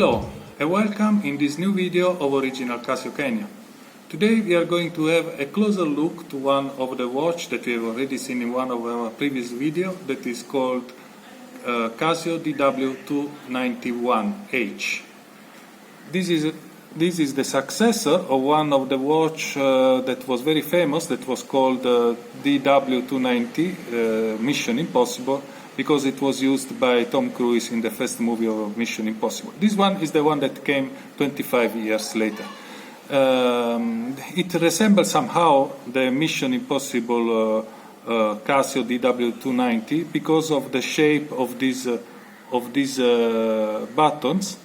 Hello and welcome in this new video of original Casio Kenya. Today we are going to have a closer look to one of the watch that we have already seen in one of our previous videos, that is called CASIO DW-291H. This is the successor of one of the watch that was very famous, that was called DW-290 Mission Impossible, because it was used by Tom Cruise in the first movie of Mission Impossible. This one is the one that came 25 years later. It resembles somehow the Mission Impossible Casio DW-290 because of the shape of these buttons.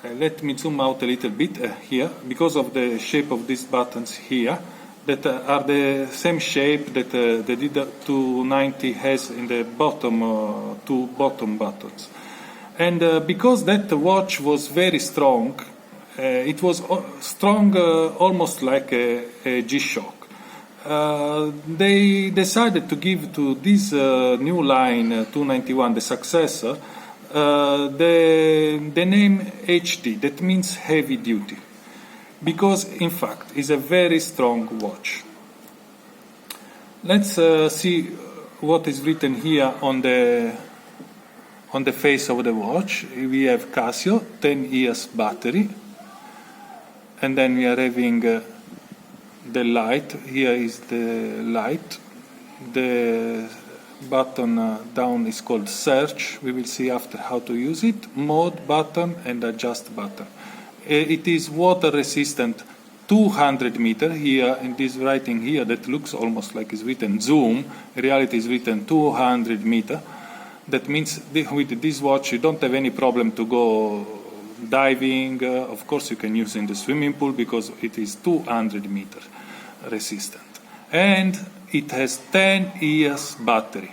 Let me zoom out a little bit here, because of the shape of these buttons here, that are the same shape that the D290 has in the bottom, two bottom buttons. And because that watch was very strong, it was strong almost like a G-SHOCK. They decided to give to this new line 291, the successor, the name HD, that means heavy duty, because in fact it's a very strong watch. Let's see what is written here on the face of the watch. We have Casio, 10 years battery, and then we are having the light. Here is the light. The button down is called search. We will see after how to use it. Mode button and adjust button. It is water resistant 200 meter. Here in this writing here that looks almost like it's written zoom, in reality is written 200 meter. That means with this watch you don't have any problem to go diving. Of course you can use in the swimming pool because it is 200 meter resistant. And it has 10 years battery.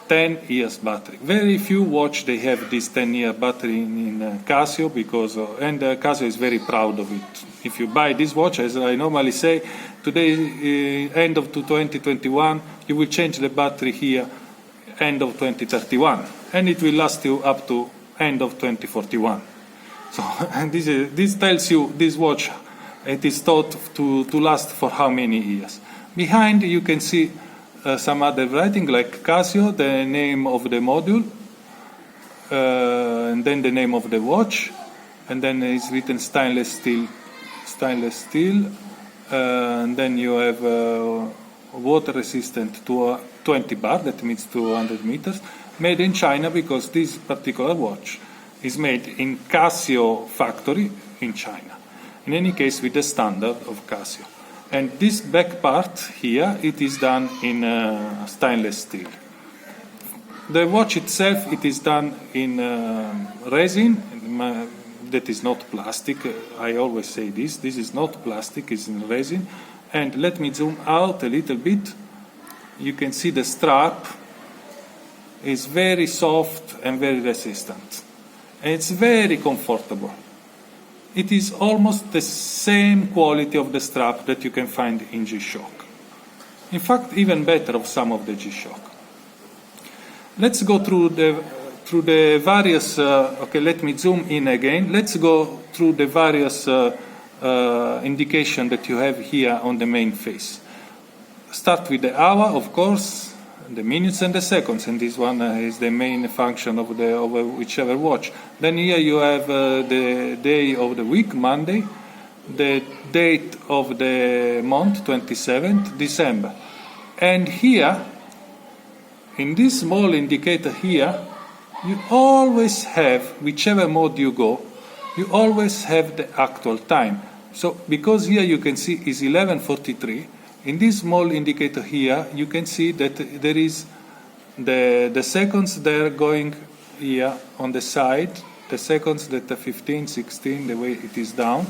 10 years battery. Very few watch they have this 10-year battery in Casio, because and Casio is very proud of it. If you buy this watch, as I normally say, today end of 2021, you will change the battery here end of 2031, and it will last you up to end of 2041. So, and this tells you this watch, it is thought to last for how many years. Behind you can see some other writing like Casio, the name of the module, and then the name of the watch, and then it's written stainless steel, and then you have water resistant to 20 bar, that means 200 meters, made in China, because this particular watch is made in Casio factory in China. In any case, with the standard of Casio. And this back part here, it is done in stainless steel. The watch itself, it is done in resin, that is not plastic. I always say this is not plastic, it's in resin. And let me zoom out a little bit. You can see the strap is very soft and very resistant. And it's very comfortable. It is almost the same quality of the strap that you can find in G-SHOCK. In fact, even better of some of the G-SHOCK. Let's go through the various, okay, let me zoom in again. Let's go through the various indication that you have here on the main face. Start with the hour, of course, the minutes and the seconds, and this one is the main function of whichever watch. Then here you have the day of the week, Monday, the date of the month, 27th December. And here, in this small indicator here, you always have, whichever mode you go, you always have the actual time. So, because here you can see is 11:43, in this small indicator here, you can see that there is the seconds there going here on the side, the seconds that are 15, 16, the way it is down,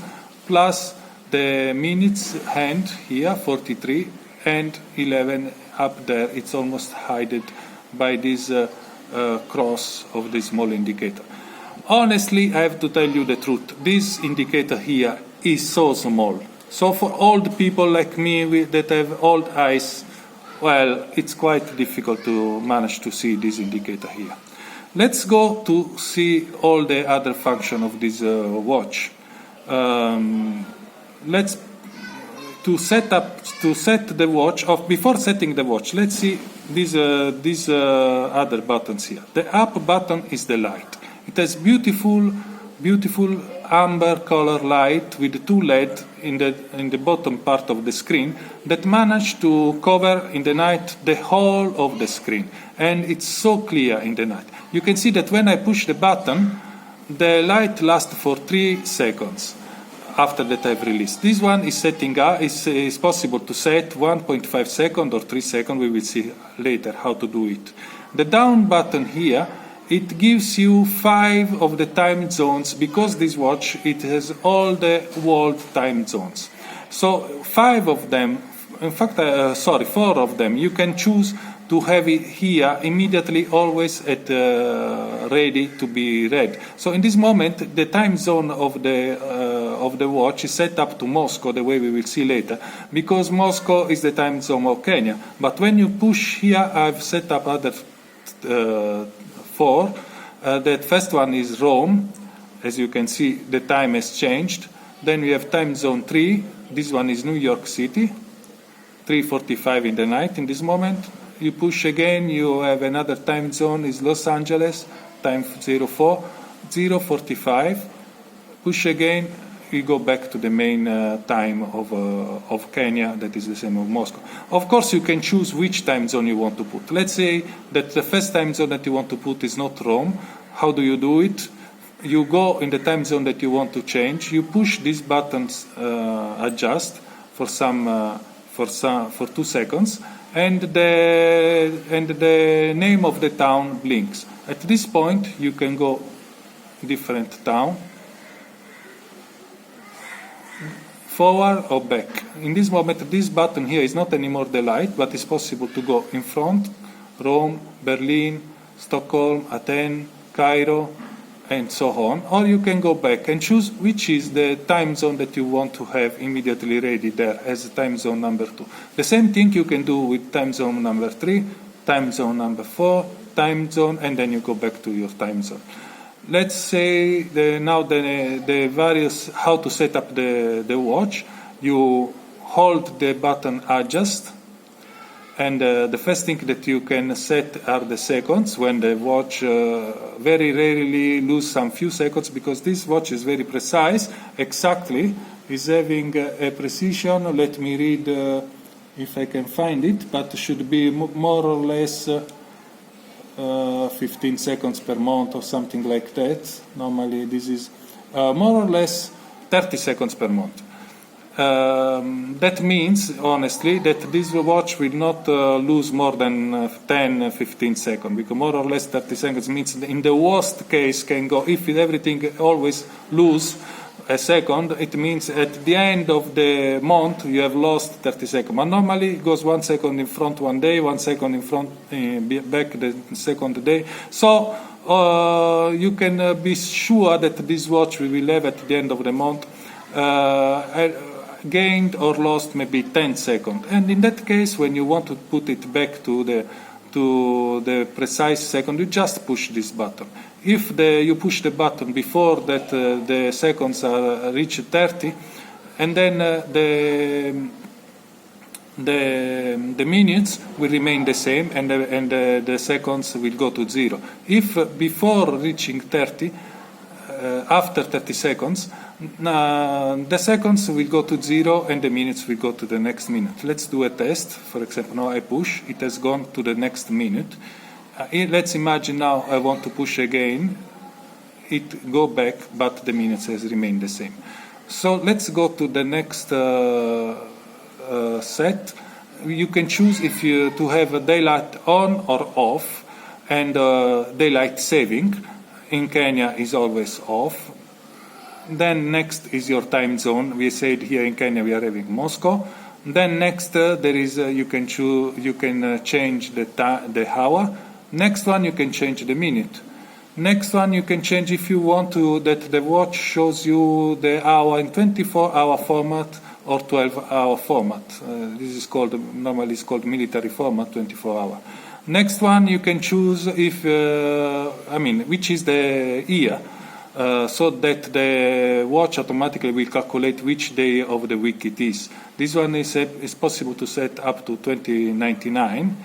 plus the minutes hand here, 43, and 11 up there. It's almost hidden by this cross of this small indicator. Honestly, I have to tell you the truth. This indicator here is so small. So for old people like me that have old eyes, well, it's quite difficult to manage to see this indicator here. Let's go to see all the other function of this watch. Let's set the watch. Before setting the watch, let's see these other buttons here. The up button is the light. It has beautiful amber color light with two LED in the bottom part of the screen that manage to cover in the night the whole of the screen, and it's so clear in the night. You can see that when I push the button, the light lasts for 3 seconds after that I've released. This one is setting up. Is possible to set 1.5 seconds or 3 seconds. We will see later how to do it. The down button here, it gives you 5 of the time zones, because this watch, it has all the world time zones. So 5 of them, in fact, 4 of them, you can choose to have it here immediately, always at ready to be read. So in this moment, the time zone of the watch is set up to Moscow, the way we will see later, because Moscow is the time zone of Kenya. But when you push here, I've set up other 4. That first one is Rome. As you can see, the time has changed. Then we have time zone 3. This one is New York City, 3:45 in the night in this moment. You push again, you have another time zone, is Los Angeles, time 04, 0:45. Push again, we go back to the main time of Kenya, that is the same of Moscow. Of course, you can choose which time zone you want to put. Let's say that the first time zone that you want to put is not Rome. How do you do it? You go in the time zone that you want to change. You push these buttons, adjust for 2 seconds, and the name of the town blinks. At this point, you can go different town, forward or back. In this moment, this button here is not anymore the light, but it's possible to go in front, Rome, Berlin, Stockholm, Athens, Cairo, and so on. Or you can go back and choose which is the time zone that you want to have immediately ready there as time zone number 2. The same thing you can do with time zone number 3, time zone number 4, time zone, and then you go back to your time zone. Let's say now the various, how to set up the watch. You hold the button adjust, and the first thing that you can set are the seconds, when the watch very rarely lose some few seconds, because this watch is very precise, exactly, is having a precision, let me read if I can find it, but should be more or less 15 seconds per month or something like that. Normally this is more or less 30 seconds per month. That means, honestly, that this watch will not lose more than 10-15 seconds, because more or less 30 seconds means in the worst case can go, if everything always lose a second, it means at the end of the month you have lost 30 seconds. But normally it goes 1 second in front one day, 1 second in front back the second day. So you can be sure that this watch we will have at the end of the month gained or lost maybe 10 seconds. And in that case, when you want to put it back to the precise second, you just push this button. If you push the button before that the seconds are reached 30, and then the minutes will remain the same, and the seconds will go to 0. If before reaching 30, after 30 seconds, the seconds will go to 0 and the minutes will go to the next minute. Let's do a test. For example, now I push, it has gone to the next minute. Let's imagine now I want to push again, it go back, but the minutes has remained the same. So let's go to the next set. You can choose if you to have a daylight on or off, and daylight saving in Kenya is always off. Then next is your time zone. We said here in Kenya we are having Moscow. Then next there is you can change the hour. Next one you can change the minute. Next one you can change if you want to that the watch shows you the hour in 24-hour format or 12-hour format. This is normally called military format, 24-hour. Next one, you can choose if which is the year, so that the watch automatically will calculate which day of the week it is. This one is possible to set up to 2099,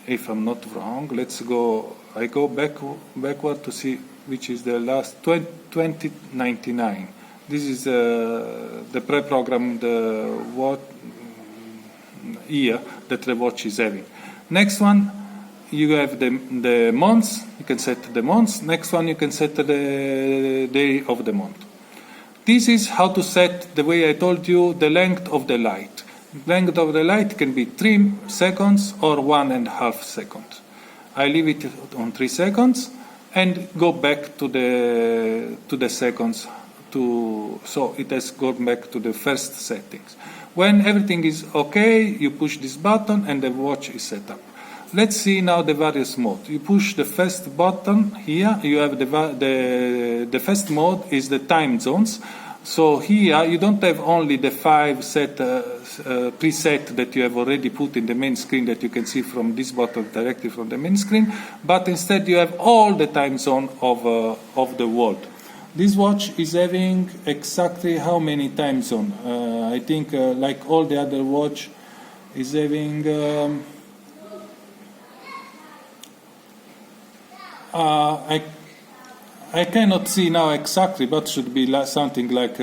if I'm not wrong. Let's go. I go backward to see which is the last 2099. This is the pre-programmed year that the watch is having. Next one, you have the months. You can set the months. Next one, you can set the day of the month. This is how to set, the way I told you, the length of the light. Length of the light can be 3 seconds or 1.5 seconds. I leave it on 3 seconds and go back to the seconds. So it has gone back to the first settings. When everything is okay, you push this button and the watch is set up. Let's see now the various modes. You push the first button here. You have the first mode is the time zones. So here you don't have only the 5 preset that you have already put in the main screen that you can see from this button directly from the main screen, but instead you have all the time zone of the world. This watch is having exactly how many time zone? I think like all the other watch is having I cannot see now exactly, but should be something like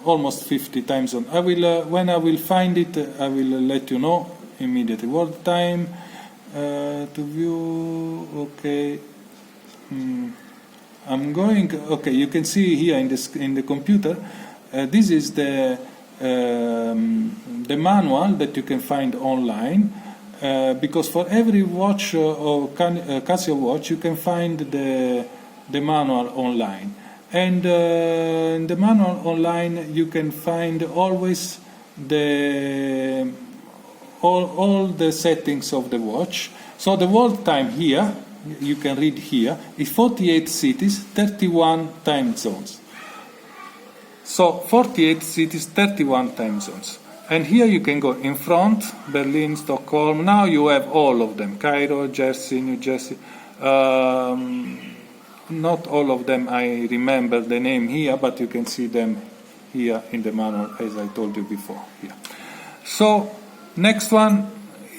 almost 50 time zone. I will when I will find it, I will let you know immediately. World time to view. Okay. I'm going. Okay, you can see here in the computer. This is the manual that you can find online. Because for every watch or Casio watch, you can find the manual online, and in the manual online you can find always all the settings of the watch. So the world time here, you can read here, is 48 cities, 31 time zones. So 48 cities, 31 time zones. And here you can go in front, Berlin, Stockholm. Now you have all of them. Cairo, Jersey, New Jersey. Not all of them I remember the name here, but you can see them here in the manual, as I told you before. Here. So next one,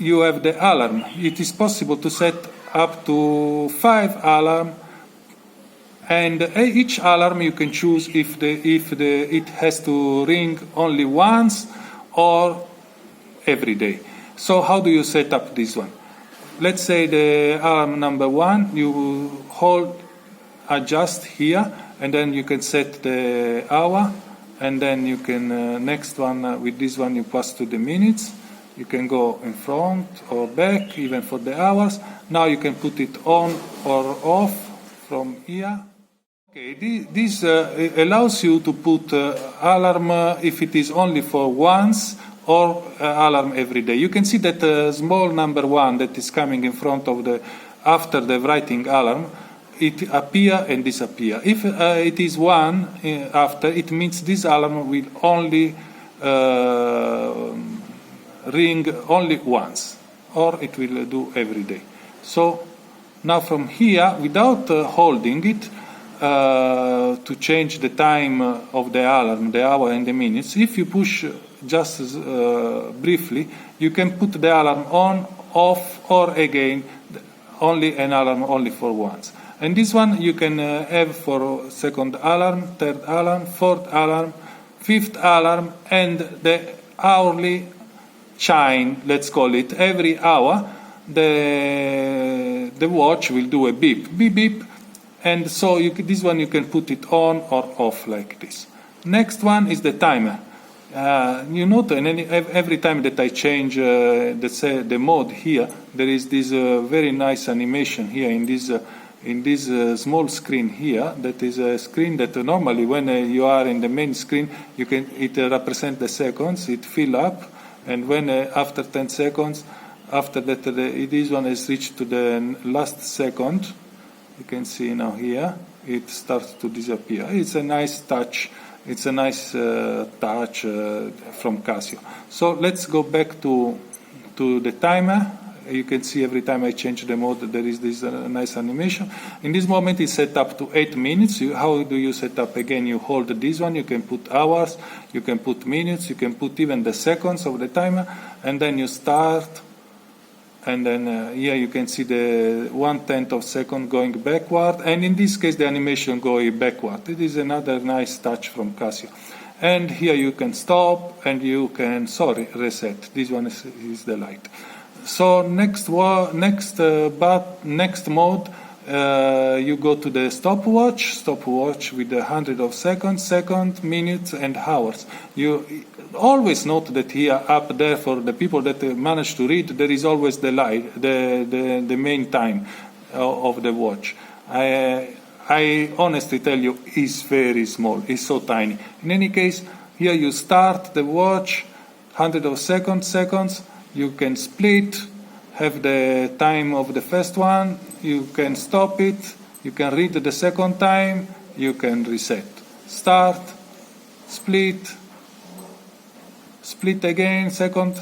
you have the alarm. It is possible to set up to 5 alarm, and each alarm you can choose if it has to ring only once or every day. So how do you set up this one? Let's say the alarm number 1, you hold adjust here, and then you can set the hour, and then you can next one with this one you pass to the minutes. You can go in front or back, even for the hours. Now you can put it on or off from here. Okay, this allows you to put alarm if it is only for once, or alarm every day. You can see that small number 1 that is coming in front of after the writing alarm, it appear and disappear. If it is 1 after, it means this alarm will only ring only once, or it will do every day. So now from here, without holding it, to change the time of the alarm, the hour and the minutes, if you push just briefly, you can put the alarm on, off, or again only an alarm only for once. And this one you can have for second alarm, third alarm, fourth alarm, fifth alarm, and the hourly chime, let's call it. Every hour the watch will do a beep, beep, beep, and so this one you can put it on or off like this. Next one is the timer. You note every time that I change the mode here, there is this very nice animation here in this small screen here. That is a screen that normally when you are in the main screen, it represents the seconds, it fill up, and when after 10 seconds, after that this one has reached to the last second, you can see now here, it starts to disappear. It's a nice touch. It's a nice touch from Casio. So let's go back to the timer. You can see every time I change the mode, there is this nice animation. In this moment, it's set up to 8 minutes. How do you set up? Again, you hold this one. You can put hours, you can put minutes, you can put even the seconds of the timer, and then you start. And then here you can see the 1/10 of a second going backward, and in this case the animation going backward. It is another nice touch from Casio. And here you can stop and you can, reset. This one is the light. So next mode, you go to the stopwatch with the 100 of seconds, minutes, and hours. You always note that here up there, for the people that manage to read, there is always the light, the main time of the watch. I honestly tell you, it's very small, it's so tiny. In any case, here you start the watch, 100 of seconds, you can split, have the time of the first one, you can stop it, you can read the second time, you can reset. Start, split again, second,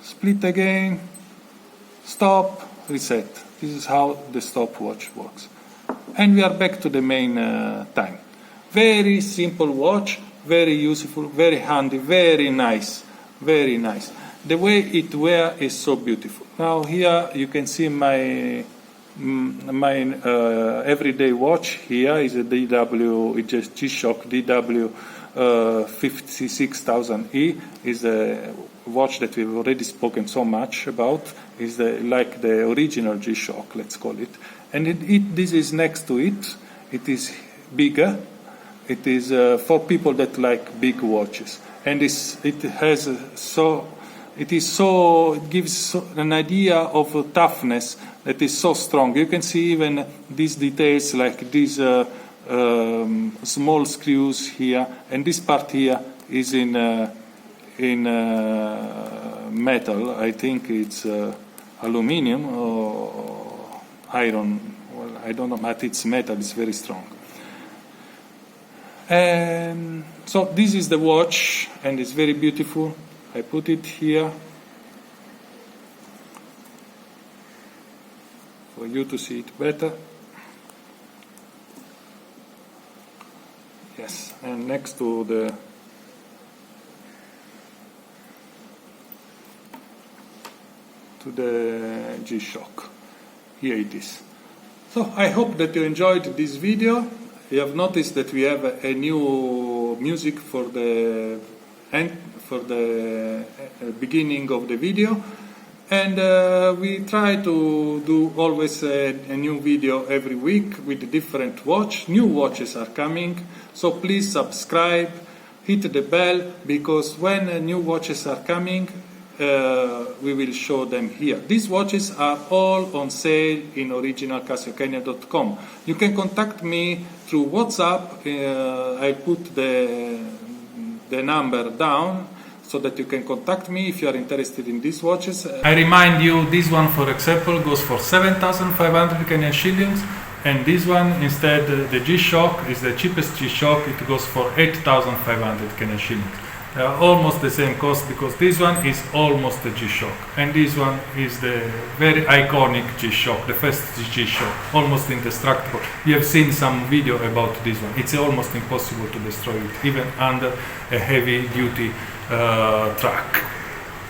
split again, stop, reset. This is how the stopwatch works. And we are back to the main time. Very simple watch, very useful, very handy, very nice, very nice. The way it wears is so beautiful. Now here you can see my everyday watch. Here is a G-SHOCK DW5600E. Is a watch that we've already spoken so much about. Is like the original G-SHOCK, let's call it. And this is next to it. It is bigger. It is for people that like big watches, and it gives an idea of toughness that is so strong. You can see even these details, like these small screws here, and this part here is in metal. I think it's aluminum or iron. Well, I don't know, but it's metal. It's very strong. And so this is the watch, and it's very beautiful. I put it here for you to see it better. Yes, and next to the G-SHOCK. Here it is. So I hope that you enjoyed this video. You have noticed that we have a new music for the beginning of the video, and we try to do always a new video every week with a different watch. New watches are coming, so please subscribe, hit the bell, because when new watches are coming, we will show them here. These watches are all on sale in originalcasiokenya.com. You can contact me through WhatsApp. I'll put the number down so that you can contact me if you are interested in these watches. I remind you, this one, for example, goes for 7,500 Kenyan shillings, and this one, instead, the G-SHOCK is the cheapest G-SHOCK. It goes for 8,500 Kenyan shillings. They are almost the same cost, because this one is almost a G-SHOCK, and this one is the very iconic G-SHOCK, the first G-SHOCK, almost indestructible. You have seen some video about this one. It's almost impossible to destroy it, even under a heavy-duty truck.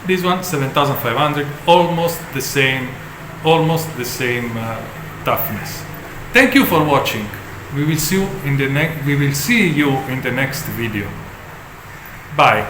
This one, 7,500, almost the same toughness. Thank you for watching. We will see you in the next video. Bye.